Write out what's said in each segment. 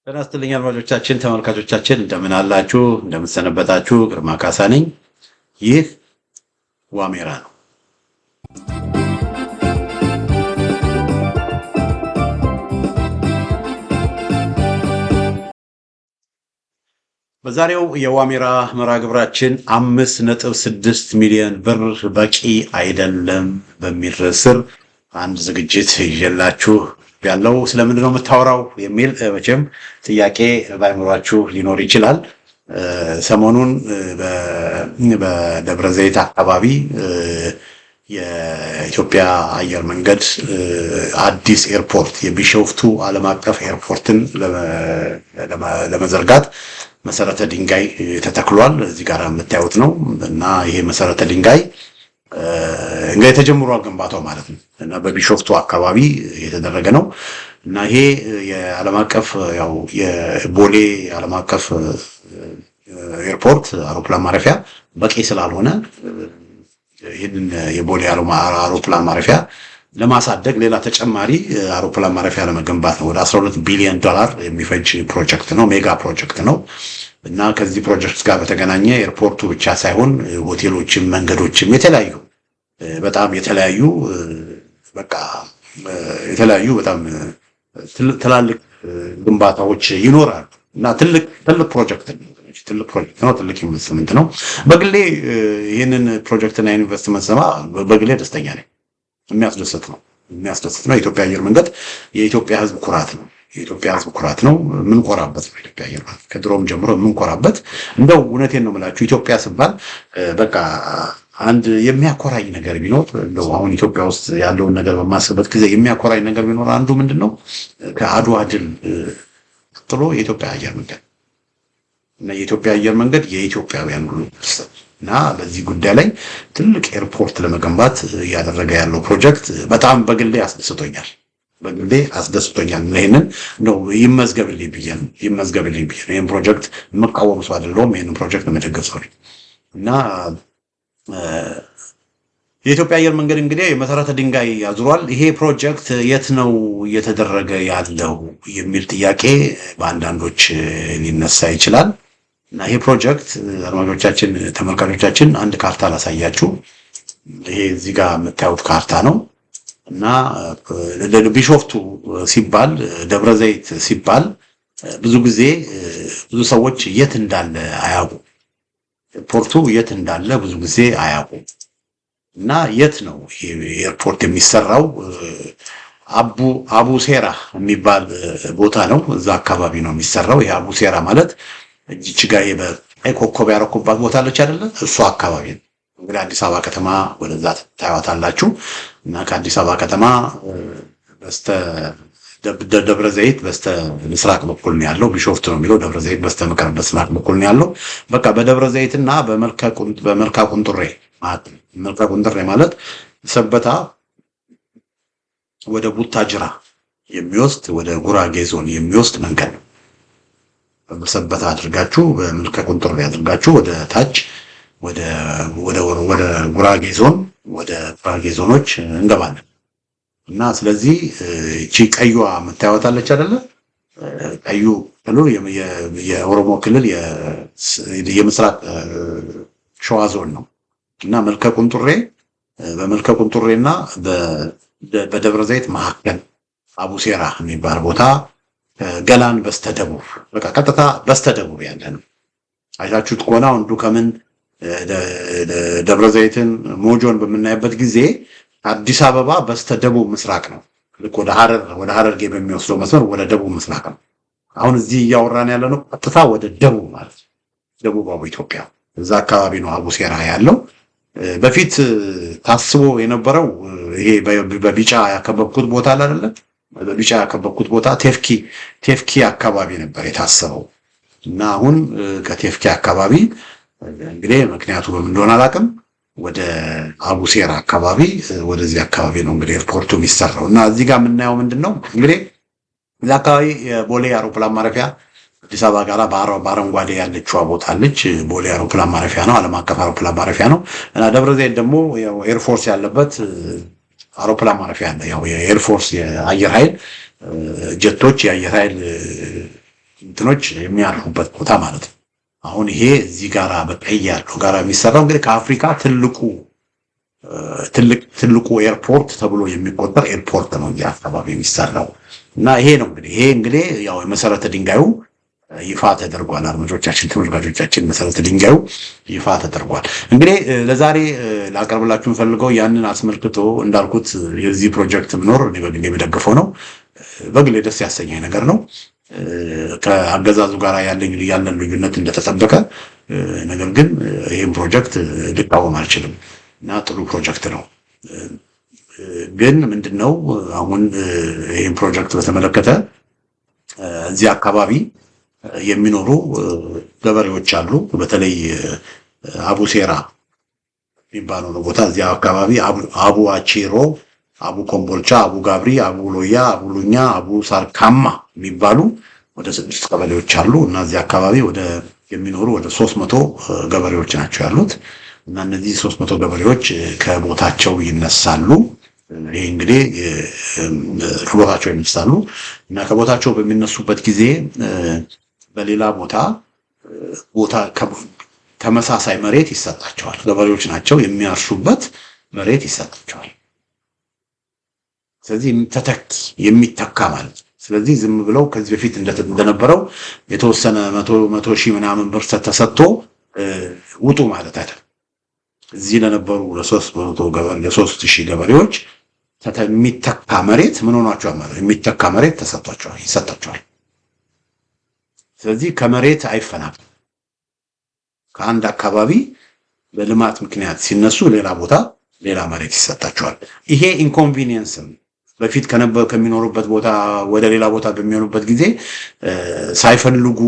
ጤና ይስጥልኝ አድማጮቻችን፣ ተመልካቾቻችን እንደምን አላችሁ? እንደምን ሰነበታችሁ? ግርማ ካሳ ነኝ። ይህ ዋሜራ ነው። በዛሬው የዋሜራ መርሃ ግብራችን 5.6 ሚሊዮን ብር በቂ አይደለም በሚል ርዕስ ስር አንድ ዝግጅት ይዤላችሁ ያለው ስለምንድን ነው የምታወራው የሚል መቼም ጥያቄ ባይኖራችሁ ሊኖር ይችላል። ሰሞኑን በደብረ ዘይት አካባቢ የኢትዮጵያ አየር መንገድ አዲስ ኤርፖርት የቢሾፍቱ ዓለም አቀፍ ኤርፖርትን ለመዘርጋት መሰረተ ድንጋይ ተተክሏል። እዚህ ጋር የምታዩት ነው እና ይሄ መሰረተ ድንጋይ እንግዲህ ተጀምሯል ግንባታው ማለት ነው እና በቢሾፍቱ አካባቢ የተደረገ ነው እና ይሄ የዓለም አቀፍ ያው የቦሌ ዓለም አቀፍ ኤርፖርት አውሮፕላን ማረፊያ በቂ ስላልሆነ ይህንን የቦሌ አውሮፕላን ማረፊያ ለማሳደግ ሌላ ተጨማሪ አውሮፕላን ማረፊያ ለመገንባት ነው። ወደ 12 ቢሊዮን ዶላር የሚፈጅ ፕሮጀክት ነው፣ ሜጋ ፕሮጀክት ነው እና ከዚህ ፕሮጀክት ጋር በተገናኘ ኤርፖርቱ ብቻ ሳይሆን ሆቴሎችም፣ መንገዶችም የተለያዩ በጣም የተለያዩ በቃ የተለያዩ በጣም ትላልቅ ግንባታዎች ይኖራሉ እና ትልቅ ፕሮጀክት ነው። ትልቅ ኢንቨስትመንት ነው። በግሌ ይህንን ፕሮጀክትና ኢንቨስትመንት ሰማ በግሌ ደስተኛ ነኝ። የሚያስደስት ነው። የኢትዮጵያ አየር መንገድ የኢትዮጵያ ሕዝብ ኩራት ነው። የምንኮራበት ነው። ኢትዮጵያ አየር መንገድ ከድሮም ጀምሮ የምንኮራበት እንደው እውነቴን ነው የምላችሁ ኢትዮጵያ ሲባል በቃ አንድ የሚያኮራኝ ነገር ቢኖር እንደው አሁን ኢትዮጵያ ውስጥ ያለውን ነገር በማስበት ጊዜ የሚያኮራኝ ነገር ቢኖር አንዱ ምንድነው ከአድዋ ድል ቀጥሎ የኢትዮጵያ አየር መንገድ እና የኢትዮጵያ አየር መንገድ የኢትዮጵያውያን ሁሉ እና በዚህ ጉዳይ ላይ ትልቅ ኤርፖርት ለመገንባት እያደረገ ያለው ፕሮጀክት በጣም በግሌ አስደስቶኛል። ይሄንን ነው ይመዝገብልኝ ብዬ ይሄን ፕሮጀክት መቃወም ሰው አይደለሁም። ይሄንን ፕሮጀክት መደገፍ ሰው ነኝ እና የኢትዮጵያ አየር መንገድ እንግዲህ የመሰረተ ድንጋይ ያዙሯል። ይሄ ፕሮጀክት የት ነው እየተደረገ ያለው የሚል ጥያቄ በአንዳንዶች ሊነሳ ይችላል። እና ይሄ ፕሮጀክት አድማጮቻችን፣ ተመልካቾቻችን አንድ ካርታ ላሳያችሁ። ይሄ እዚህ ጋር የምታዩት ካርታ ነው እና ቢሾፍቱ ሲባል ደብረ ዘይት ሲባል ብዙ ጊዜ ብዙ ሰዎች የት እንዳለ አያውቁም። ኤርፖርቱ የት እንዳለ ብዙ ጊዜ አያውቁም እና የት ነው ይሄ ኤርፖርት የሚሰራው? አቡ ሴራ የሚባል ቦታ ነው። እዛ አካባቢ ነው የሚሰራው። ይሄ አቡ ሴራ ማለት እጅ ጋር በቀይ ኮከብ ያረኩባት ቦታ አለች አይደለ? እሱ አካባቢ ነው። እንግዲህ አዲስ አበባ ከተማ ወደዛ ታዩታላችሁ እና ከአዲስ አበባ ከተማ በስተ ደብረ ዘይት በስተ ምስራቅ በኩል ነው ያለው። ቢሾፍቱ ነው የሚለው፣ ደብረ ዘይት በስተ ምዕራብ ምስራቅ በኩል ነው ያለው። በቃ በደብረ ዘይትና በመልካ ቁንጥሬ ማለት ሰበታ ወደ ቡታጅራ የሚወስድ ወደ ጉራጌ ዞን የሚወስድ መንገድ ነው። በሰበታ አድርጋችሁ በመልካ ቁንጥሬ አድርጋችሁ ወደ ታች ወደ ጉራጌ ዞን ወደ ጉራጌ ዞኖች እንገባለን እና ስለዚህ እቺ ቀዩዋ የምታዩታለች አይደለ? ቀዩ ክልል የኦሮሞ ክልል የምስራቅ ሸዋ ዞን ነው እና መልካ ቁንጥሬና በደብረ ዘይት መካከል አቡሴራ የሚባል ቦታ ገላን በስተደቡብ በቃ ቀጥታ በስተደቡብ ያለ ነው። አይታችሁት ከሆነ አንዱ ከምን ደብረ ዘይትን ሞጆን በምናይበት ጊዜ አዲስ አበባ በስተደቡብ ምስራቅ ነው። ልክ ወደ ሐረርጌ በሚወስደው መስመር ወደ ደቡብ ምስራቅ ነው። አሁን እዚህ እያወራን ያለ ነው ቀጥታ ወደ ደቡብ ማለት ነው። ደቡባዊ ኢትዮጵያ እዛ አካባቢ ነው አቡሴራ ያለው። በፊት ታስቦ የነበረው ይሄ በቢጫ ያከበብኩት ቦታ አይደለ? በቢጫ ያከበብኩት ቦታ ቴፍኪ አካባቢ ነበር የታሰበው እና አሁን ከቴፍኪ አካባቢ እንግዲህ ምክንያቱ በምን እንደሆነ አላውቅም ወደ አቡሴራ አካባቢ ወደዚህ አካባቢ ነው እንግዲህ ኤርፖርቱ የሚሰራው እና እዚህ ጋር የምናየው ምንድነው እንግዲህ እዛ አካባቢ የቦሌ አውሮፕላን ማረፊያ አዲስ አበባ ጋር በአረንጓዴ ያለችው ቦታ አለች። ቦሌ አውሮፕላን ማረፊያ ነው፣ ዓለም አቀፍ አውሮፕላን ማረፊያ ነው እና ደብረ ዘይት ደግሞ ያው ኤርፎርስ ያለበት አውሮፕላን ማረፊያ ነው። ያው የኤርፎርስ የአየር ኃይል ጀቶች የአየር ኃይል እንትኖች የሚያርፉበት ቦታ ማለት ነው። አሁን ይሄ እዚህ ጋራ በቀይ ያለው ጋራ የሚሰራው እንግዲህ ከአፍሪካ ትልቁ ኤርፖርት ተብሎ የሚቆጠር ኤርፖርት ነው እዚህ አካባቢ የሚሰራው እና ይሄ ነው እንግዲህ ያው የመሰረተ ድንጋዩ ይፋ ተደርጓል። አድማጮቻችን፣ ተመልካቾቻችን መሰረተ ድንጋዩ ይፋ ተደርጓል። እንግዲህ ለዛሬ ላቀርብላችሁ ፈልገው ያንን አስመልክቶ እንዳልኩት የዚህ ፕሮጀክት ምኖር እኔ በግሌ የምደግፈው ነው። በግሌ ደስ ያሰኘኝ ነገር ነው። ከአገዛዙ ጋር ያለን ልዩነት እንደተጠበቀ፣ ነገር ግን ይህም ፕሮጀክት ልቃወም አልችልም እና ጥሩ ፕሮጀክት ነው። ግን ምንድነው አሁን ይህም ፕሮጀክት በተመለከተ እዚህ አካባቢ የሚኖሩ ገበሬዎች አሉ። በተለይ አቡሴራ የሚባለው ቦታ እዚያ አካባቢ አቡ አቼሮ፣ አቡ ኮምቦልቻ፣ አቡ ጋብሪ፣ አቡ ሎያ፣ አቡ ሉኛ፣ አቡ ሳርካማ የሚባሉ ወደ 6 ቀበሌዎች አሉ እና እዚያ አካባቢ የሚኖሩ ወደ 300 ገበሬዎች ናቸው ያሉት እና እነዚህ 300 ገበሬዎች ከቦታቸው ይነሳሉ። ይሄ እንግዲህ ከቦታቸው ይነሳሉ እና ከቦታቸው በሚነሱበት ጊዜ በሌላ ቦታ ተመሳሳይ መሬት ይሰጣቸዋል። ገበሬዎች ናቸው የሚያርሱበት መሬት ይሰጣቸዋል። ስለዚህ የሚተካ ማለት ነው። ስለዚህ ዝም ብለው ከዚህ በፊት እንደነበረው የተወሰነ መቶ ሺህ ምናምን ብር ተሰጥቶ ውጡ ማለት አይደለም። እዚህ ለነበሩ ለ3000 ገበሬዎች የሚተካ መሬት ምን ሆኗቸዋል ማለት ነው። የሚተካ መሬት ይሰጣቸዋል። ስለዚህ ከመሬት አይፈናቅም። ከአንድ አካባቢ በልማት ምክንያት ሲነሱ ሌላ መሬት ይሰጣቸዋል። ይሄ ኢንኮንቪኒየንስም በፊት ከሚኖሩበት ቦታ ወደ ሌላ ቦታ በሚሆኑበት ጊዜ ሳይፈልጉ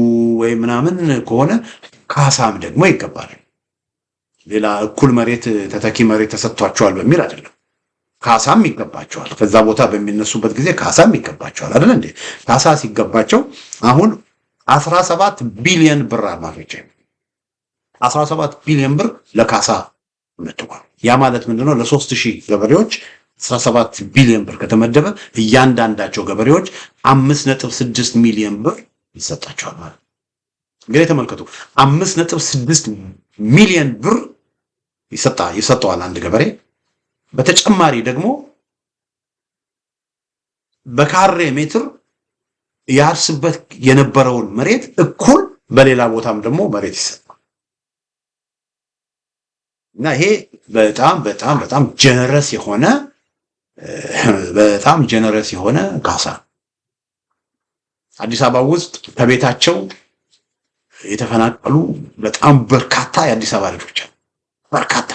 ወይ ምናምን ከሆነ ካሳም ደግሞ ይገባል። ሌላ እኩል መሬት ተተኪ መሬት ተሰጥቷቸዋል በሚል አይደለም፣ ካሳም ይገባቸዋል። ከዛ ቦታ በሚነሱበት ጊዜ ካሳም ይገባቸዋል አይደል እንዴ? ካሳ ሲገባቸው አሁን 17 ቢሊዮን ብር አማርጬ 17 ቢሊዮን ብር ለካሳ መጥቷል። ያ ማለት ምንድነው? ለ3000 ገበሬዎች 17 ቢሊዮን ብር ከተመደበ እያንዳንዳቸው ገበሬዎች 5.6 ሚሊዮን ብር ይሰጣቸዋል ማለት ነው። እንግዲህ ተመልከቱ፣ 5.6 ሚሊዮን ብር ይሰጠዋል አንድ ገበሬ። በተጨማሪ ደግሞ በካሬ ሜትር ያርስበት የነበረውን መሬት እኩል በሌላ ቦታም ደግሞ መሬት ይሰጣል እና ይሄ በጣም ጀነረስ የሆነ ካሳ። አዲስ አበባ ውስጥ ከቤታቸው የተፈናቀሉ በጣም በርካታ የአዲስ አበባ ልጆች አሉ። በርካታ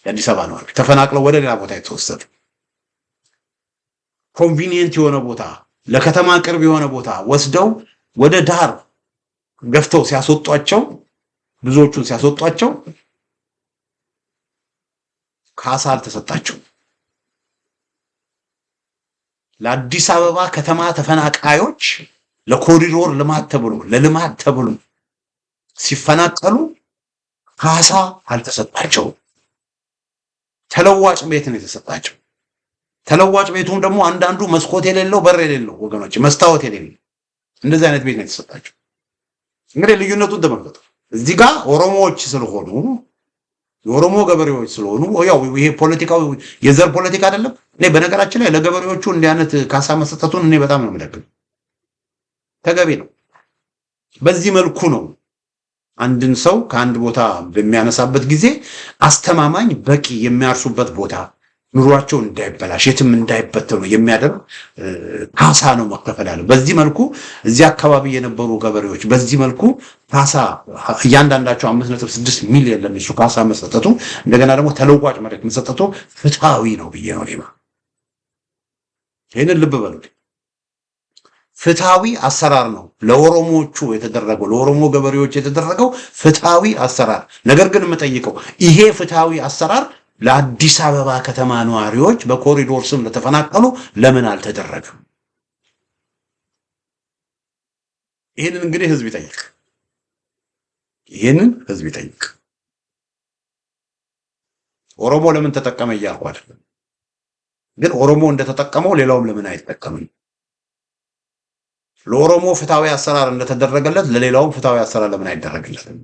የአዲስ አበባ ነዋሪዎች ተፈናቅለው ወደ ሌላ ቦታ የተወሰዱ፣ ኮንቪኒየንት የሆነ ቦታ፣ ለከተማ ቅርብ የሆነ ቦታ ወስደው ወደ ዳር ገፍተው ብዙዎቹን ሲያስወጧቸው ካሳ አልተሰጣቸው። ለአዲስ አበባ ከተማ ተፈናቃዮች ለኮሪዶር ለልማት ተብሎ ሲፈናቀሉ ካሳ አልተሰጣቸው። ተለዋጭ ቤት ነው የተሰጣቸው። ተለዋጭ ቤቱም ደግሞ አንዳንዱ መስኮት የሌለው በር የሌለው ወገኖች፣ መስታወት የሌለው እንደዚህ አይነት ቤት ነው የተሰጣቸው። እንግዲህ ልዩነቱን ተመልከቱ። እዚህ ጋር ኦሮሞዎች ስለሆኑ የኦሮሞ ገበሬዎች ስለሆኑ ያው ይሄ ፖለቲካው የዘር ፖለቲካ አይደለም። እኔ በነገራችን ላይ ለገበሬዎቹ እንዲህ አይነት ካሳ መሰጠቱን እኔ በጣም ነው የምደግፈው። ተገቢ ነው። በዚህ መልኩ ነው አንድን ሰው ከአንድ ቦታ በሚያነሳበት ጊዜ አስተማማኝ በቂ የሚያርሱበት ቦታ ኑሯቸው እንዳይበላሽ የትም እንዳይበተኑ የሚያደርግ ካሳ ነው መከፈል ያለው። በዚህ መልኩ እዚህ አካባቢ የነበሩ ገበሬዎች በዚህ መልኩ ካሳ እያንዳንዳቸው 5.6 ሚሊዮን ለነሱ ካሳ መሰጠቱ፣ እንደገና ደግሞ ተለዋጭ መሬት መሰጠቱ ፍትሃዊ ነው ብዬ ነው እኔማ። ይሄንን ልብ በሉ። ፍትሃዊ አሰራር ነው ለኦሮሞዎቹ የተደረገው፣ ለኦሮሞ ገበሬዎች የተደረገው ፍትሃዊ አሰራር። ነገር ግን የምጠይቀው ይሄ ፍትሃዊ አሰራር ለአዲስ አበባ ከተማ ነዋሪዎች በኮሪዶር ስም ለተፈናቀሉ ለምን አልተደረገም? ይሄንን እንግዲህ ህዝብ ይጠይቅ። ኦሮሞ ለምን ተጠቀመ እያልኩ አይደለም፣ ግን ኦሮሞ እንደተጠቀመው ሌላውም ለምን አይጠቀምም? ለኦሮሞ ፍትሃዊ አሰራር እንደተደረገለት ለሌላውም ፍትሃዊ አሰራር ለምን አይደረግለትም?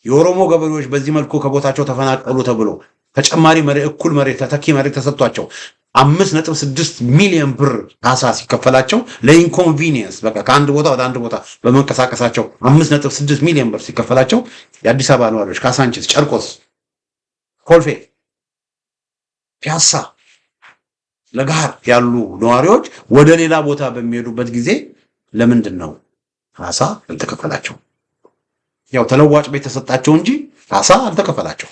የኦሮሞ ገበሬዎች በዚህ መልኩ ከቦታቸው ተፈናቀሉ ተብሎ ተጨማሪ እኩል መሬት ተተኪ መሬት ተሰጥቷቸው 5.6 ሚሊዮን ብር ካሳ ሲከፈላቸው ለኢንኮንቪኒየንስ በቃ ከአንድ ቦታ ወደ አንድ ቦታ በመንቀሳቀሳቸው 5.6 ሚሊዮን ብር ሲከፈላቸው የአዲስ አበባ ነዋሪዎች ካሳንቺስ፣ ጨርቆስ፣ ኮልፌ፣ ፒያሳ፣ ለጋር ያሉ ነዋሪዎች ወደ ሌላ ቦታ በሚሄዱበት ጊዜ ለምንድን ነው ካሳ አልተከፈላቸው? ያው ተለዋጭ ቤት ተሰጣቸው እንጂ ካሳ አልተከፈላቸው።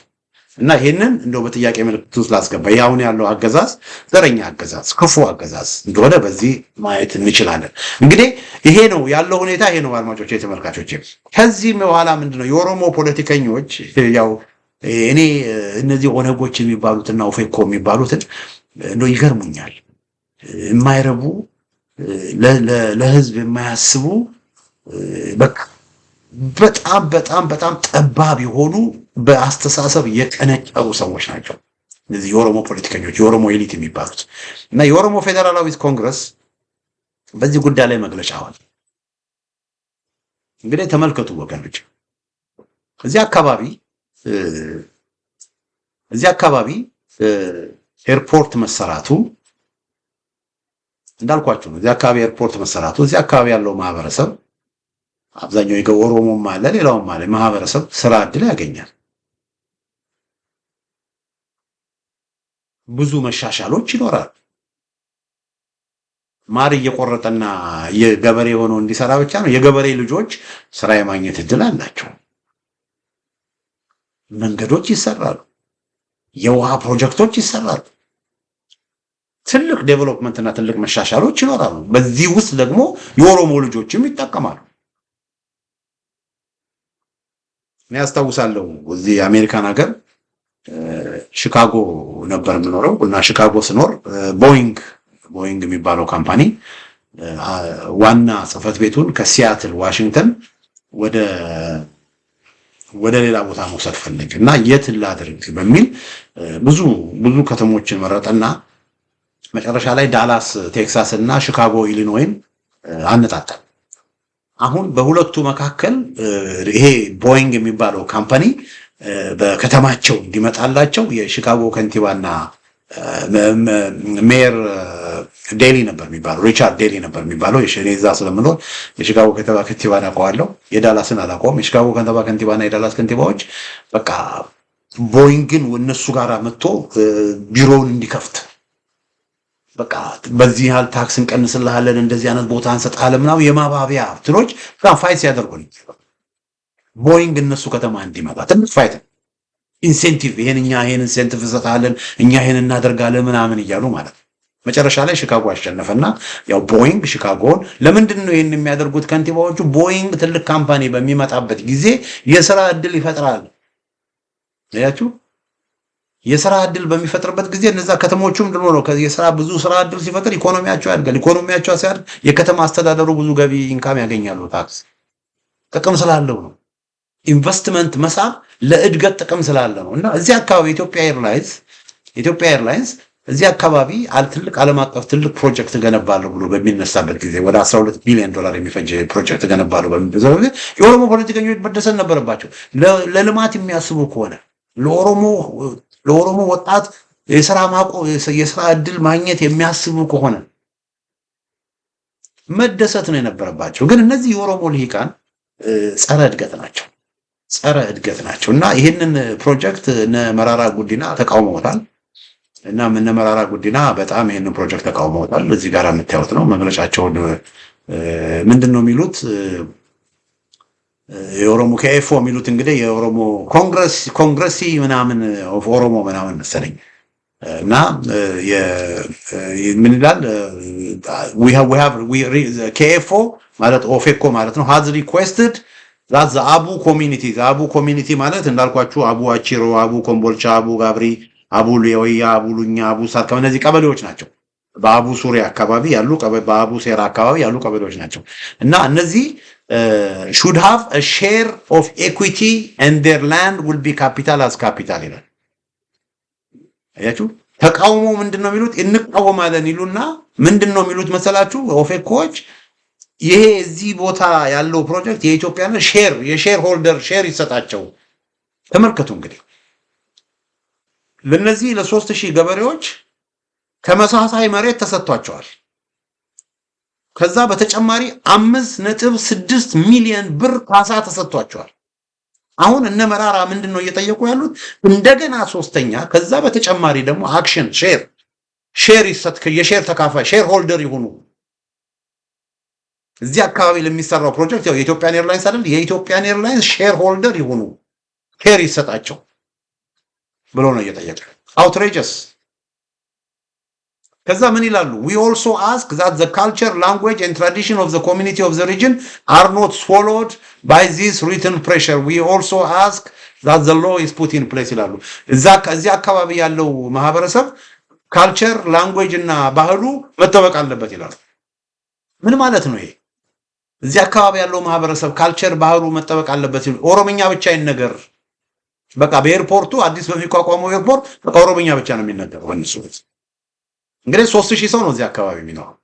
እና ይሄንን እንደው በጥያቄ ምልክት ውስጥ ላስገባ። ያሁን ያለው አገዛዝ ዘረኛ አገዛዝ፣ ክፉ አገዛዝ እንደሆነ በዚህ ማየት እንችላለን። እንግዲህ ይሄ ነው ያለው ሁኔታ፣ ይሄ ነው አድማጮቼ፣ ተመልካቾቼ። ከዚህ በኋላ ምንድነው የኦሮሞ ፖለቲከኞች ያው እኔ እነዚህ ኦነጎች የሚባሉትና ኦፌኮ የሚባሉትን እንደው ይገርሙኛል። የማይረቡ ለህዝብ የማያስቡ በቃ በጣም በጣም በጣም ጠባብ የሆኑ በአስተሳሰብ የቀነጨሩ ሰዎች ናቸው እነዚህ የኦሮሞ ፖለቲከኞች፣ የኦሮሞ ኤሊት የሚባሉት። እና የኦሮሞ ፌዴራላዊት ኮንግረስ በዚህ ጉዳይ ላይ መግለጫ አወጣ። እንግዲህ ተመልከቱ ወገኖች፣ እዚህ አካባቢ ኤርፖርት መሰራቱ እንዳልኳችሁ ነው። እዚህ አካባቢ ኤርፖርት መሰራቱ እዚህ አካባቢ ያለው ማህበረሰብ አብዛኛው የኦሮሞም አለ ሌላውም አለ ማህበረሰብ ስራ እድል ያገኛል። ብዙ መሻሻሎች ይኖራል። ማር እየቆረጠና የገበሬ ሆኖ እንዲሰራ ብቻ ነው። የገበሬ ልጆች ስራ የማግኘት እድል አላቸው። መንገዶች ይሰራሉ። የውሃ ፕሮጀክቶች ይሰራሉ። ትልቅ ዴቨሎፕመንት እና ትልቅ መሻሻሎች ይኖራሉ። በዚህ ውስጥ ደግሞ የኦሮሞ ልጆችም ይጠቀማሉ። እኔ አስታውሳለሁ እዚህ አሜሪካን ሀገር ሺካጎ ነበር የምኖረው እና ሺካጎ ስኖር ቦይንግ የሚባለው ካምፓኒ ዋና ጽህፈት ቤቱን ከሲያትል ዋሽንግተን ወደ ሌላ ቦታ መውሰድ ፈልግ እና የት ላድርግ በሚል ብዙ ከተሞችን መረጠና መጨረሻ ላይ ዳላስ ቴክሳስ እና ሺካጎ ኢሊኖይን አነጣጠር። አሁን በሁለቱ መካከል ይሄ ቦይንግ የሚባለው ካምፓኒ በከተማቸው እንዲመጣላቸው የሺካጎ ከንቲባና ሜየር ዴሊ ነበር የሚባለው፣ ሪቻርድ ዴሊ ነበር የሚባለው። የሽኔዛ ስለምኖር የሺካጎ ከንቲባን አውቀዋለሁ፣ የዳላስን አላውቀውም። የሺካጎ ከንቲባና የዳላስ ከንቲባዎች በቃ ቦይንግን እነሱ ጋር መጥቶ ቢሮውን እንዲከፍት በቃ በዚህ ያህል ታክስ እንቀንስልሃለን፣ እንደዚህ አይነት ቦታ እንሰጣለን ምናምን የማባቢያ ትሎች በጣም ፋይት ሲያደርጉኝ ቦይንግ እነሱ ከተማ እንዲመጣ ትንሽ ፋይት ኢንሴንቲቭ ይሄን ኢንሴንቲቭ እንሰጣለን እኛ ይሄን እናደርጋለን ምናምን እያሉ ማለት ነው። መጨረሻ ላይ ሺካጎ አሸነፈና ያው ቦይንግ ሺካጎን ለምንድን ነው ይሄን የሚያደርጉት ከንቲባዎቹ? ቦይንግ ትልቅ ካምፓኒ በሚመጣበት ጊዜ የሥራ እድል ይፈጥራል። ያያችሁ የሥራ እድል በሚፈጥርበት ጊዜ እነዛ ከተሞቹም ድሮ ነው ብዙ ስራ እድል ሲፈጥር ኢኮኖሚያቸው ያድጋል። ኢኮኖሚያቸው ሲያድግ የከተማ አስተዳደሩ ብዙ ገቢ ኢንካም ያገኛሉ። ታክስ ጥቅም ስላለው ነው። ኢንቨስትመንት መሳብ ለእድገት ጥቅም ስላለ ነው። እና እዚህ አካባቢ ኢትዮጵያ ኤርላይንስ እዚህ አካባቢ ትልቅ ዓለም አቀፍ ትልቅ ፕሮጀክት ገነባለሁ ብሎ በሚነሳበት ጊዜ ወደ 12 ቢሊዮን ዶላር የሚፈጅ ፕሮጀክት ገነባለሁ በሚባለው ጊዜ የኦሮሞ ፖለቲከኞች መደሰት ነበረባቸው። ለልማት የሚያስቡ ከሆነ ለኦሮሞ ወጣት የሥራ እድል ማግኘት የሚያስቡ ከሆነ መደሰት ነው የነበረባቸው። ግን እነዚህ የኦሮሞ ልሂቃን ጸረ እድገት ናቸው እና ይህንን ፕሮጀክት እነ መራራ ጉዲና ተቃውመውታል። እና እነ መራራ ጉዲና በጣም ይህንን ፕሮጀክት ተቃውመውታል። እዚህ ጋር የምታዩት ነው መግለጫቸውን። ምንድን ነው የሚሉት? የኦሮሞ ከኤፎ የሚሉት እንግዲህ የኦሮሞ ኮንግረሲ ምናምን ኦፍ ኦሮሞ ምናምን መሰለኝ። እና ምን ይላል? ከኤፎ ማለት ኦፌኮ ማለት ነው has requested that the አቡ ኮሚኒቲ ማለት እንዳልኳችሁ አቡ አቺሮ፣ አቡ ኮምቦልቻ፣ አቡ ጋብሪ፣ አቡ ሌወያ፣ አቡ ሉኛ፣ አቡ ሳካ እነዚህ ቀበሌዎች ናቸው። በአቡ ሱሪያ አካባቢ ያሉ በአቡ ሴራ አካባቢ ያሉ ቀበሌዎች ናቸው። እና እነዚህ should have a share of equity and their land will be capital as capital ይላል። አያችሁ ተቃውሞ ምንድነው የሚሉት? እንቃወማለን ይሉና ምንድነው የሚሉት መሰላችሁ? ኦፌኮች ይሄ እዚህ ቦታ ያለው ፕሮጀክት የኢትዮጵያና የሼር ሆልደር ሼር ይሰጣቸው። ተመልከቱ እንግዲህ ለነዚህ ለ3000 ገበሬዎች ተመሳሳይ መሬት ተሰጥቷቸዋል። ከዛ በተጨማሪ 5.6 ሚሊዮን ብር ካሳ ተሰጥቷቸዋል። አሁን እነ መራራ ምንድነው እየጠየቁ ያሉት? እንደገና ሶስተኛ ከዛ በተጨማሪ ደግሞ አክሽን ሼር ይሰጥ፣ የሼር ተካፋይ ሼር ሆልደር ይሁኑ። እዚህ አካባቢ ለሚሰራው ፕሮጀክት ያው የኢትዮጵያን ኤርላይንስ አይደል? የኢትዮጵያን ኤርላይንስ ሼር ሆልደር ይሁኑ፣ ሼር ይሰጣቸው ብሎ ነው እየጠየቁ። አውትሬጀስ። ከዛ ምን ይላሉ? we also ask that the culture, language and tradition of the community of the region are not swallowed by this written pressure. we also ask that the law is put in place ይላሉ። እዚህ አካባቢ ያለው ማህበረሰብ ካልቸር፣ ላንጉዌጅ እና ባህሉ መጠበቅ አለበት ይላሉ። ምን ማለት ነው ይሄ? እዚህ አካባቢ ያለው ማህበረሰብ ካልቸር፣ ባህሉ መጠበቅ አለበት ይላሉ። ኦሮምኛ ብቻ ይነገር በቃ በኤርፖርቱ አዲስ በሚቋቋመው ኤርፖርት በቃ ኦሮምኛ ብቻ ነው የሚነገረው ወንሱ። እንግዲህ 3000 ሰው ነው እዚህ አካባቢ የሚኖረው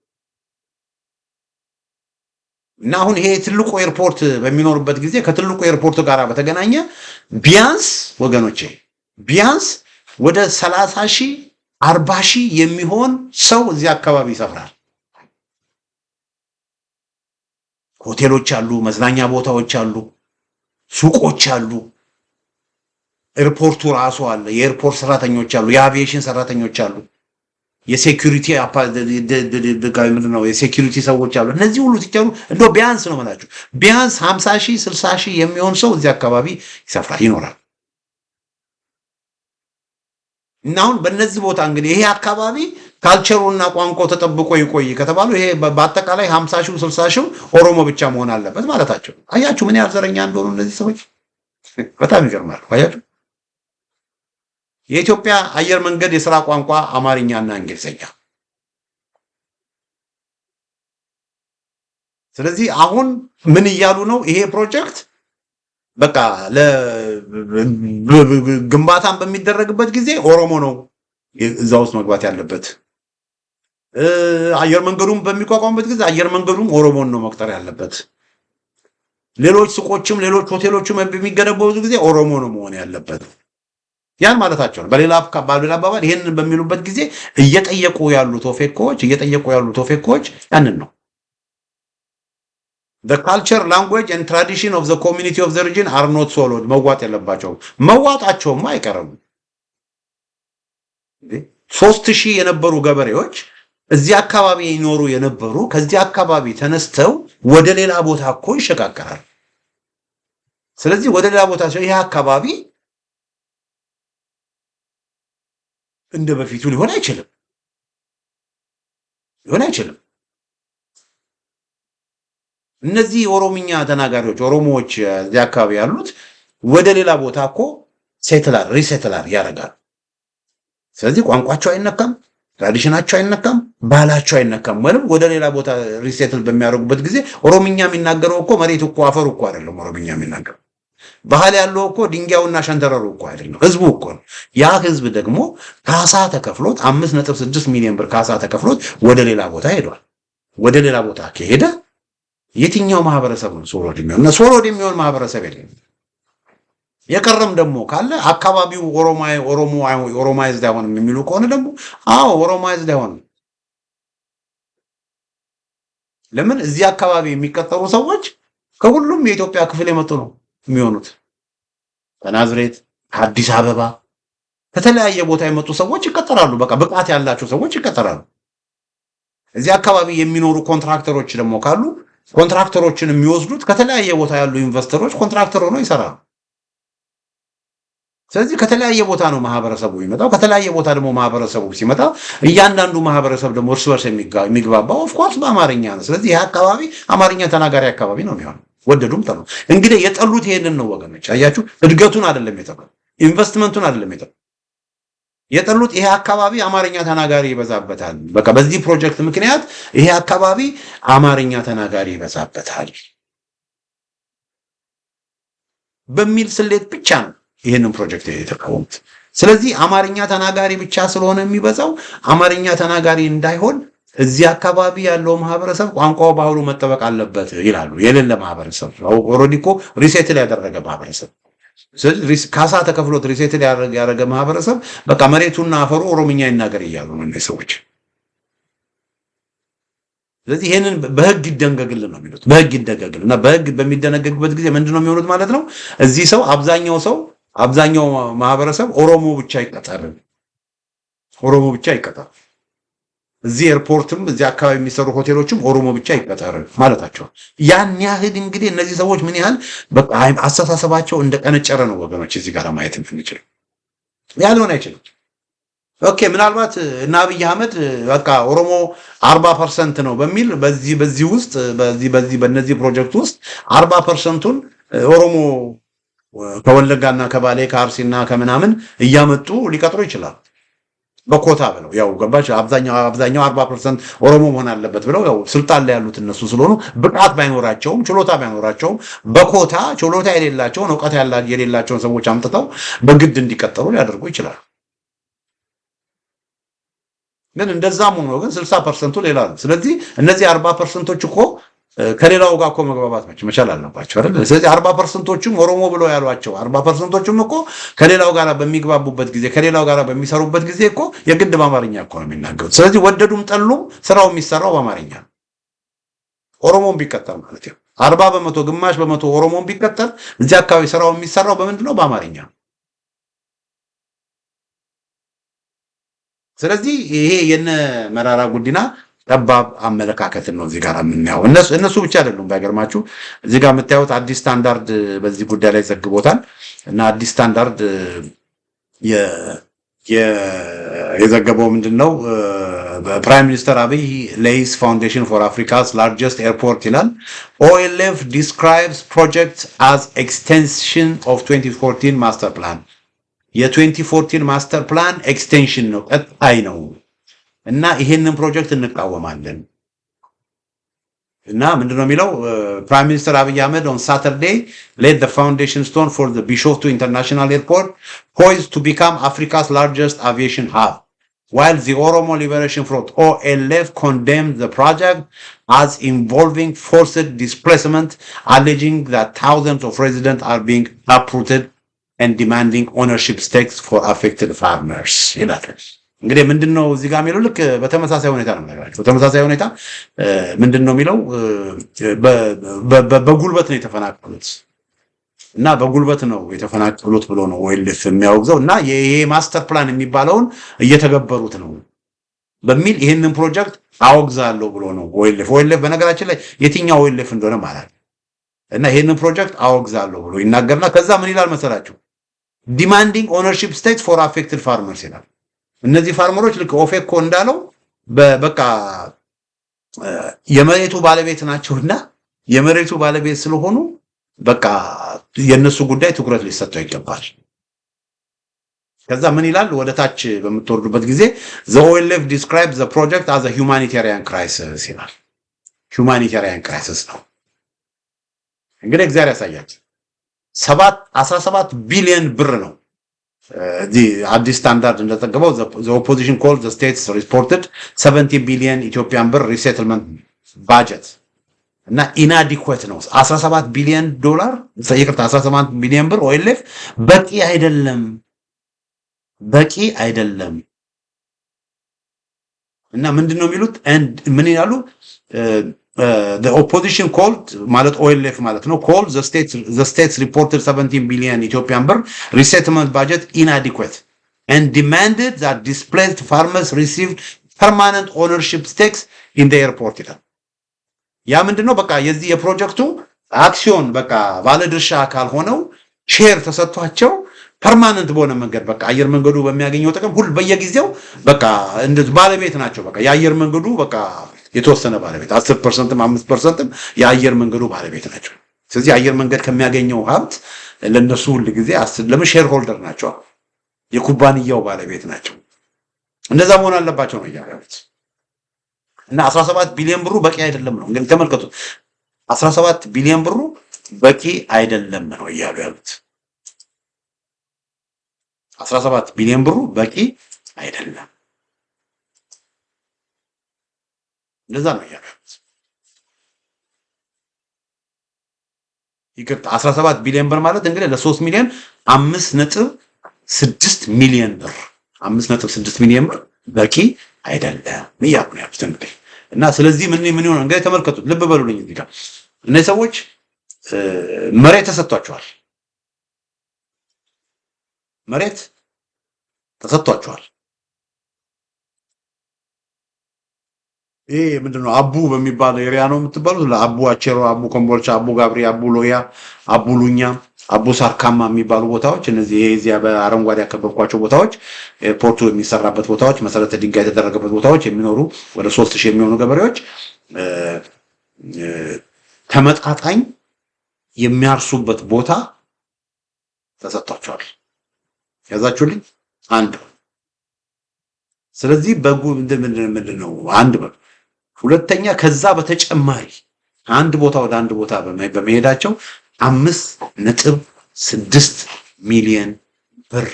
እና አሁን ይሄ ትልቁ ኤርፖርት በሚኖርበት ጊዜ ከትልቁ ኤርፖርት ጋር በተገናኘ ቢያንስ ወገኖቼ ቢያንስ ወደ 30,000 40,000 የሚሆን ሰው እዚህ አካባቢ ይሰፍራል። ሆቴሎች አሉ፣ መዝናኛ ቦታዎች አሉ፣ ሱቆች አሉ፣ ኤርፖርቱ ራሱ አለ፣ የኤርፖርት ሰራተኞች አሉ፣ የአቪዬሽን ሰራተኞች አሉ፣ የሴኩሪቲ የሴኩሪቲ ሰዎች አሉ። እነዚህ ሁሉ ሲጨሩ እንደው ቢያንስ ነው ማለት ነው ቢያንስ 50,000 60,000 የሚሆን ሰው እዚህ አካባቢ ይሰፍራል ይኖራል። እና አሁን በእነዚህ ቦታ እንግዲህ ይሄ አካባቢ ካልቸሩና ቋንቋው ተጠብቆ ይቆይ ከተባሉ ይሄ በአጠቃላይ 50,000 60,000 ኦሮሞ ብቻ መሆን አለበት ማለታቸው። አያችሁ ምን ያህል ዘረኛ እንደሆኑ እነዚህ ሰዎች በጣም ይገርማል። አያችሁ የኢትዮጵያ አየር መንገድ የሥራ ቋንቋ አማርኛና እንግሊዘኛ። ስለዚህ አሁን ምን እያሉ ነው? ይሄ ፕሮጀክት በቃ ለግንባታን በሚደረግበት ጊዜ ኦሮሞ ነው እዛ ውስጥ መግባት ያለበት። አየር መንገዱን በሚቋቋምበት ጊዜ አየር መንገዱም ኦሮሞን ነው መቅጠር ያለበት። ሌሎች ሱቆችም ሌሎች ሆቴሎችም በሚገነቡበት ጊዜ ኦሮሞ ነው መሆን ያለበት። ያን ማለታቸው ነው። በሌላ አባባል ይሄንን በሚሉበት ጊዜ እየጠየቁ ያሉት ኦፌኮዎች ያንን ነው። the culture, language and tradition of the community of the region are not swallowed መዋጥ የለባቸውም። መዋጣቸውም አይቀርም። 3000 የነበሩ ገበሬዎች እዚህ አካባቢ ይኖሩ የነበሩ ከዚህ አካባቢ ተነስተው ወደ ሌላ ቦታ እኮ ይሸጋገራል። ስለዚህ ወደ ሌላ ቦታ ይሄ አካባቢ እንደ በፊቱ ሊሆን አይችልም። እነዚህ ኦሮምኛ ተናጋሪዎች ኦሮሞዎች እዚህ አካባቢ ያሉት ወደ ሌላ ቦታ እኮ ሪሴትላር ያደርጋሉ። ስለዚህ ቋንቋቸው አይነካም፣ ትራዲሽናቸው አይነካም፣ ባህላቸው አይነካም። ማለት ወደ ሌላ ቦታ ሪሴትል በሚያደርጉበት ጊዜ ኦሮምኛ የሚናገረው እኮ መሬት እኮ አፈሩ እኮ አይደለም ኦሮምኛ የሚናገረው ባህል ያለው እኮ ድንጋዩና ሸንተረሩ እኮ አይደለም ህዝቡ እኮ ነው። ያ ህዝብ ደግሞ ካሳ ተከፍሎት 5.6 ሚሊዮን ብር ካሳ ተከፍሎት ወደ ሌላ ቦታ ሄዷል። ወደ ሌላ ቦታ ከሄደ የትኛው ማህበረሰብ ነው ሶሎድ የሚሆን? እና ሶሎድ የሚሆን ማህበረሰብ የለም። የቀረም ደግሞ ካለ አካባቢው ኦሮማይዝድ አይሆንም የሚሉ ከሆነ ደግሞ ኦሮማይዝድ አይሆንም። ለምን እዚህ አካባቢ የሚቀጠሩ ሰዎች ከሁሉም የኢትዮጵያ ክፍል የመጡ ነው የሚሆኑት። ከናዝሬት፣ ከአዲስ አበባ፣ ከተለያየ ቦታ የመጡ ሰዎች ይቀጠራሉ። በቃ ብቃት ያላቸው ሰዎች ይቀጠራሉ። እዚህ አካባቢ የሚኖሩ ኮንትራክተሮች ደግሞ ካሉ ኮንትራክተሮችን የሚወስዱት ከተለያየ ቦታ ያሉ ኢንቨስተሮች ኮንትራክተር ሆነው ይሰራሉ። ስለዚህ ከተለያየ ቦታ ነው ማህበረሰቡ የሚመጣው። ከተለያየ ቦታ ደግሞ ማህበረሰቡ ሲመጣ እያንዳንዱ ማህበረሰብ ደግሞ እርስ በርስ የሚግባባው ኦፍ ኮርስ በአማርኛ ነው። ስለዚህ ይሄ አካባቢ አማርኛ ተናጋሪ አካባቢ ነው የሚሆነው። ወደዱም ጠሉ። እንግዲህ የጠሉት ይሄንን ነው ወገኖች። አያችሁ እድገቱን አይደለም የጠሉት፣ ኢንቨስትመንቱን አይደለም የጠሉት። የጠሉት ይሄ አካባቢ አማርኛ ተናጋሪ ይበዛበታል። በቃ በዚህ ፕሮጀክት ምክንያት ይሄ አካባቢ አማርኛ ተናጋሪ ይበዛበታል በሚል ስሌት ብቻ ነው ይሄንን ፕሮጀክት የተቃወሙት። ስለዚህ አማርኛ ተናጋሪ ብቻ ስለሆነ የሚበዛው አማርኛ ተናጋሪ እንዳይሆን እዚህ አካባቢ ያለው ማህበረሰብ ቋንቋው ባህሉ መጠበቅ አለበት ይላሉ። የሌለ ማህበረሰብ ኦልሬዲ እኮ ሪሴትል ያደረገ ማህበረሰብ ስለዚህ ካሳ ተከፍሎት ሪሴትል ያደረገ ማህበረሰብ በቃ መሬቱና አፈሩ ኦሮምኛ ይናገር እያሉ ነው እነዚህ ሰዎች። ስለዚህ ይሄንን በህግ ይደንገግልን ነው የሚሉት። በህግ ይደንገግልን እና በህግ በሚደነገግበት ጊዜ ምንድነው የሚሆኑት ማለት ነው? እዚህ አብዛኛው ማህበረሰብ ኦሮሞ ብቻ ይቀጣል። ኦሮሞ ብቻ ይቀጣል። እዚህ ኤርፖርትም እዚህ አካባቢ የሚሰሩ ሆቴሎችም ኦሮሞ ብቻ ይቀጠር ማለታቸው። ያን ያህል እንግዲህ እነዚህ ሰዎች ምን ያህል በቃ አስተሳሰባቸው እንደቀነጨረ ነው ወገኖች እዚህ ጋር ማየት እንችላለን። ያልሆነ አይችልም። ኦኬ ምናልባት እና አብይ አህመድ በቃ ኦሮሞ 40% ነው በሚል በዚህ ውስጥ በእነዚህ ፕሮጀክት ውስጥ 40%ን ኦሮሞ ከወለጋና ከባሌ ከአርሲና ከምናምን እያመጡ ሊቀጥሩ ይችላል። በኮታ ብለው ያው ገባች አብዛኛው 40% ኦሮሞ መሆን አለበት ብለው ያው ስልጣን ላይ ያሉት እነሱ ስለሆኑ ብቃት ባይኖራቸውም ችሎታ ባይኖራቸውም በኮታ ችሎታ የሌላቸውን ዕውቀት የሌላቸውን ሰዎች አምጥተው በግድ እንዲቀጠሩ ሊያደርጉ ይችላል። ግን እንደዛም ሆኖ ግን 60%ቱ ሌላ ነው። ስለዚህ እነዚህ 40%ቶች እኮ ከሌላው ጋር እኮ መግባባት መቻል አለባቸው አይደል? ስለዚህ 40%ቶቹም ኦሮሞ ብለው ያሏቸው 40%ቶቹም እኮ ከሌላው ጋር በሚግባቡበት ጊዜ ከሌላው ጋር በሚሰሩበት ጊዜ እኮ የግድ በአማርኛ እኮ ነው የሚናገሩት። ስለዚህ ወደዱም ጠሉም ስራው የሚሰራው በአማርኛ ነው። ኦሮሞም ቢቀጠል ማለት ነው 40% ግማሽ በመቶ ኦሮሞም ቢቀጠል እዚህ አካባቢ ስራው የሚሰራው በምንድነው? በአማርኛ ነው። ስለዚህ ይሄ የነ መራራ ጉዲና ጠባብ አመለካከትን ነው እዚህ ጋር የምናየው። እነሱ ብቻ አይደሉም። ባይገርማችሁ እዚህ ጋር የምታዩት አዲስ ስታንዳርድ በዚህ ጉዳይ ላይ ዘግቦታል እና አዲስ ስታንዳርድ የዘገበው ምንድነው? ፕራይም ሚኒስተር አብይ ሌይስ ፋውንዴሽን ፎር አፍሪካስ ላርጀስት ኤርፖርት ይላል። OLF describes project as extension of 2014 ማስተር ፕላን የ2014 ማስተር ፕላን ኤክስቴንሽን ነው፣ ቀጣይ ነው እና ይሄንን ፕሮጀክት እንቃወማለን እና ምንድነው የሚለው? ፕራይም ሚኒስተር አብይ አህመድ on Saturday laid the foundation stone for the Bishoftu International Airport poised to become Africa's largest aviation hub, while the Oromo Liberation Front OLF condemned the project as involving forced displacement, alleging that thousands of residents are being uprooted and demanding ownership stakes for affected farmers ይላል። እንግዲህ ምንድነው እዚህ ጋር የሚለው? ልክ በተመሳሳይ ሁኔታ ነው ነገራቸው። በተመሳሳይ ሁኔታ ምንድነው የሚለው? በጉልበት ነው የተፈናቀሉት እና በጉልበት ነው የተፈናቀሉት ብሎ ነው OLF የሚያወግዘው እና ይሄ ማስተር ፕላን የሚባለውን እየተገበሩት ነው በሚል ይሄንን ፕሮጀክት አወግዛለሁ ብሎ ነው OLF በነገራችን ላይ የትኛው OLF እንደሆነ ማለት እና ይሄንን ፕሮጀክት አወግዛለሁ ብሎ ይናገርና ከዛ ምን ይላል መሰላችሁ? demanding ownership stakes for affected farmers ይላል። እነዚህ ፋርመሮች ልክ ኦፌኮ እንዳለው በቃ የመሬቱ ባለቤት ናቸውና የመሬቱ ባለቤት ስለሆኑ በቃ የነሱ ጉዳይ ትኩረት ሊሰጠው ይገባል። ከዛ ምን ይላል? ወደ ታች በመተወርዱበት ጊዜ the OLF describes the project as a humanitarian crisis ይላል። humanitarian crisis ነው። እንግዲህ እግዚአብሔር ያሳያችሁ 17 ቢሊዮን ብር ነው። አዲስ ስታንዳርድ እንደተገበው the opposition called the states reported 70 ቢሊዮን ኢትዮጵያን ብር resettlement budget እና inadequate ነው። 17 ቢሊዮን ዶላር ይቅርታ 17 ቢሊዮን ብር OLF በቂ አይደለም እና ምንድነው የሚሉት? ምን ይላሉ? the opposition called ማለት OLF ማለት ነው called the states reported 17 billion Ethiopian birr resettlement budget inadequate and demanded that displaced farmers received permanent ownership stakes in the airport ይላል። ያ ምንድነው? በቃ የዚህ የፕሮጀክቱ አክሲዮን በቃ ባለድርሻ አካል ሆነው ሼር ተሰጥቷቸው ፐርማነንት በሆነ መንገድ በቃ አየር መንገዱ በሚያገኘው ጥቅም ሁሉ በየጊዜው በቃ እንደዚህ ባለቤት ናቸው። በቃ የአየር መንገዱ በቃ የተወሰነ ባለቤት 10%ም 5%ም የአየር መንገዱ ባለቤት ናቸው። ስለዚህ አየር መንገድ ከሚያገኘው ሀብት ለነሱ ሁሉ ጊዜ ለምን ሼር ሆልደር ናቸው፣ የኩባንያው ባለቤት ናቸው። እንደዛ መሆን አለባቸው ነው ያሉት እና 17 ቢሊዮን ብሩ በቂ አይደለም ነው እንግዲህ ተመልከቱ። 17 ቢሊዮን ብሩ በቂ አይደለም ነው ያሉት። 17 ቢሊዮን ብሩ በቂ አይደለም። እንደዛ ነው ያሉት። ይቅርታ 17 ቢሊዮን ብር ማለት እንግዲህ ለ3 ሚሊዮን 5.6 ሚሊዮን ብር 5.6 ሚሊዮን ብር በቂ አይደለም እያሉ ነው ያሉት እንግዲህ። እና ስለዚህ ምን ይሆናል እንግዲህ ተመልከቱት፣ ልብ በሉልኝ። እዚህ ጋር እነዚህ ሰዎች መሬት ተሰጥቷቸዋል፣ መሬት ተሰጥቷቸዋል። ይሄ ምንድነው አቡ በሚባል ኤሪያ ነው የምትባሉት፣ ለአቡ አቼሮ፣ አቡ ኮምቦልቻ፣ አቡ ጋብሪ፣ አቡ ሎያ፣ አቡ ሉኛ፣ አቡ ሳርካማ የሚባሉ ቦታዎች፣ እነዚህ እዚያ በአረንጓዴ ያከበብኳቸው ቦታዎች፣ ኤርፖርቱ የሚሰራበት ቦታዎች፣ መሰረተ ድንጋይ የተደረገበት ቦታዎች የሚኖሩ ወደ 3000 የሚሆኑ ገበሬዎች ተመጣጣኝ የሚያርሱበት ቦታ ተሰጥቷቸዋል። ያዛችሁልኝ አንድ። ስለዚህ በጉ ምንድነው አንድ በግ። ሁለተኛ ከዛ በተጨማሪ አንድ ቦታ ወደ አንድ ቦታ በመሄዳቸው 5.6 ሚሊዮን ብር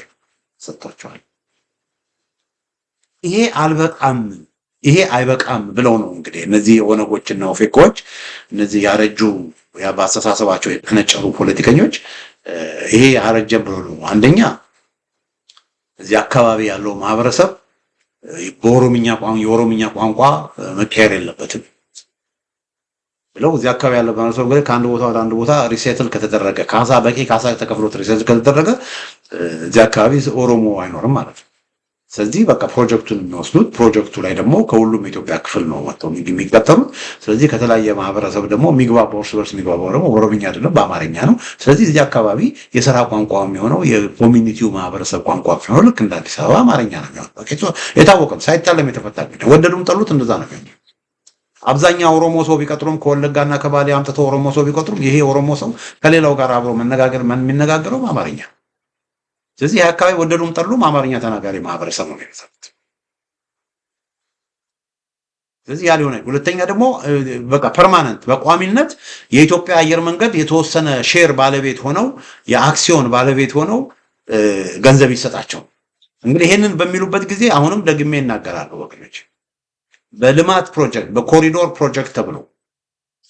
ሰጥቷቸዋል። ይሄ አልበቃም፣ ይሄ አይበቃም ብለው ነው እንግዲህ እነዚህ ኦነጎችና ኦፌኮች፣ እነዚህ ያረጁ በአስተሳሰባቸው የተነጨሩ ፖለቲከኞች ይሄ አረጀም ብሎ ነው። አንደኛ እዚህ አካባቢ ያለው ማህበረሰብ የኦሮምኛ ቋንቋ መቀየር የለበትም ብለው እዚህ አካባቢ ያለው ማህበረሰብ እንግዲህ ከአንድ ቦታ ወደ አንድ ቦታ ሪሴትል ከተደረገ ካሳ በቂ ካሳ ተከፍሎት ሪሴትል ከተደረገ እዚህ አካባቢ ኦሮሞ አይኖርም ማለት ነው። ስለዚህ በቃ ፕሮጀክቱን የሚወስዱት ፕሮጀክቱ ላይ ደግሞ ከሁሉም የኢትዮጵያ ክፍል ነው ወጥተው የሚቀጠሩት። ስለዚህ ከተለያየ ማህበረሰብ ደግሞ የሚግባባው እርስ በርስ የሚግባባው ደግሞ ኦሮምኛ አይደለም በአማርኛ ነው። ስለዚህ እዚህ አካባቢ የሥራ ቋንቋ የሚሆነው የኮሚኒቲው ማህበረሰብ ቋንቋ የሚሆነው ልክ እንደ አዲስ አበባ አማርኛ ነው የሚሆነው። የታወቀም ሳይታለም የተፈታ ነው። ወደዱም ጠሉት እንደዛ ነው የሚሆነው። አብዛኛው ኦሮሞ ሰው ቢቀጥሩም ከወለጋና ከባሌ አምጥተው ኦሮሞ ሰው ቢቀጥሩም ይሄ ኦሮሞ ሰው ከሌላው ጋር አብሮ የሚነጋገረው በአማርኛ። ስለዚህ ይህ አካባቢ ወደዱም ጠሉም አማርኛ ተናጋሪ ማህበረሰብ ነው የሚመሰረት። ስለዚህ ያ ሊሆነ። ሁለተኛ ደግሞ በቃ ፐርማነንት በቋሚነት የኢትዮጵያ አየር መንገድ የተወሰነ ሼር ባለቤት ሆነው የአክሲዮን ባለቤት ሆነው ገንዘብ ይሰጣቸው። እንግዲህ ይሄንን በሚሉበት ጊዜ አሁንም ደግሜ እናገራለሁ ወገኖች፣ በልማት ፕሮጀክት በኮሪዶር ፕሮጀክት ተብሎ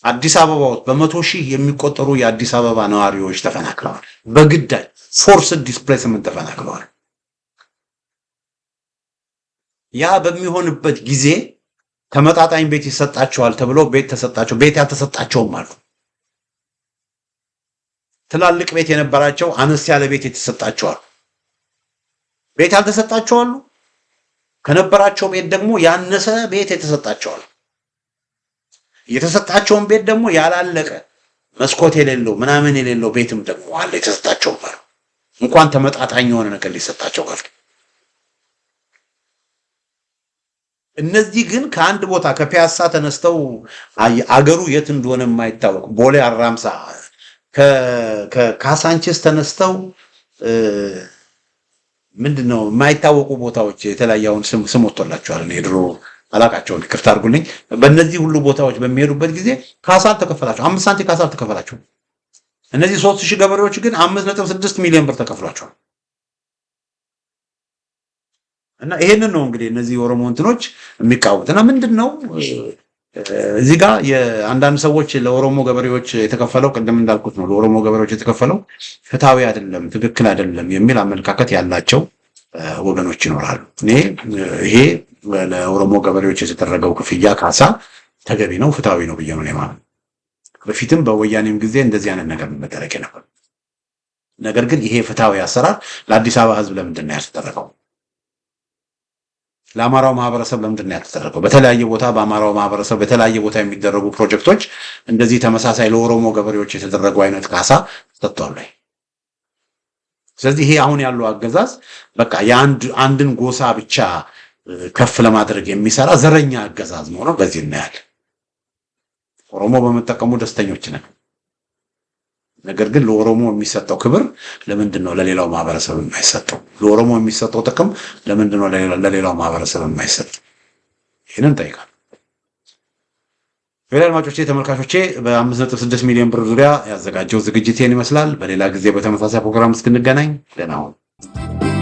አዲስ አበባ ውስጥ በመቶ ሺህ የሚቆጠሩ የአዲስ አበባ ነዋሪዎች ተፈናቅለዋል። በግዳጅ ፎርስድ ዲስፕሌስመንት ተፈናቅለዋል። ያ በሚሆንበት ጊዜ ተመጣጣኝ ቤት ይሰጣቸዋል ተብሎ ቤት ተሰጣቸው። ቤት ያልተሰጣቸውም አሉ። ትላልቅ ቤት የነበራቸው አነስ ያለ ቤት የተሰጣቸዋል። ቤት ያልተሰጣቸዋል። ከነበራቸው ቤት ደግሞ ያነሰ ቤት የተሰጣቸዋል። የተሰጣቸውን ቤት ደግሞ ያላለቀ መስኮት የሌለው ምናምን የሌለው ቤትም ደግሞ አለ የተሰጣቸው ማለት እንኳን ተመጣጣኝ የሆነ ነገር ሊሰጣቸው ቀርቶ። እነዚህ ግን ከአንድ ቦታ ከፒያሳ ተነስተው አገሩ የት እንደሆነ የማይታወቅ ቦሌ አራምሳ ከካሳንቺስ ተነስተው ምንድነው የማይታወቁ ቦታዎች የተለያየውን ስም ወጥቶላቸዋል። እኔ ድሮ አላቃቸውን ይቅርታ አድርጉልኝ። በእነዚህ ሁሉ ቦታዎች በሚሄዱበት ጊዜ ካሳ ተከፈላቸው፣ 5 ሳንቲም ካሳ ተከፈላቸው። እነዚህ 3000 ገበሬዎች ግን 5.6 ሚሊዮን ብር ተከፍሏቸዋል። እና ይሄንን ነው እንግዲህ እነዚህ ኦሮሞ እንትኖች የሚቃወሙት። እና ምንድነው እዚህ ጋር የአንዳንድ ሰዎች ለኦሮሞ ገበሬዎች የተከፈለው ቅድም እንዳልኩት ነው፣ ለኦሮሞ ገበሬዎች የተከፈለው ፍትሃዊ አይደለም፣ ትክክል አይደለም የሚል አመለካከት ያላቸው ወገኖች ይኖራሉ። ይሄ ለኦሮሞ ገበሬዎች የተደረገው ክፍያ ካሳ ተገቢ ነው፣ ፍትሃዊ ነው ብዬ ነው የማምነው። በፊትም በወያኔም ጊዜ እንደዚህ አይነት ነገር መደረግ ነበር። ነገር ግን ይሄ ፍትሃዊ አሰራር ለአዲስ አበባ ሕዝብ ለምንድን ነው ያልተደረገው? ለአማራው ማህበረሰብ ለምንድን ነው ያልተደረገው? በተለያየ ቦታ በአማራው ማህበረሰብ በተለያየ ቦታ የሚደረጉ ፕሮጀክቶች እንደዚህ ተመሳሳይ ለኦሮሞ ገበሬዎች የተደረጉ አይነት ካሳ ተሰጥቷል። ስለዚህ ይሄ አሁን ያለው አገዛዝ በቃ አንድን ጎሳ ብቻ ከፍ ለማድረግ የሚሰራ ዘረኛ አገዛዝ መሆኑን በዚህ እናያለን። ኦሮሞ በመጠቀሙ ደስተኞች ነን። ነገር ግን ለኦሮሞ የሚሰጠው ክብር ለምንድን ነው ለሌላው ማህበረሰብ የማይሰጠው? ለኦሮሞ የሚሰጠው ጥቅም ለምንድን ነው ለሌላው ማህበረሰብ የማይሰጠው? ይህንን እንጠይቃለን። ሌላ አድማጮቼ፣ ተመልካቾቼ በ5.6 ሚሊዮን ብር ዙሪያ ያዘጋጀው ዝግጅት ይህን ይመስላል። በሌላ ጊዜ በተመሳሳይ ፕሮግራም እስክንገናኝ ደህና ሁኑ።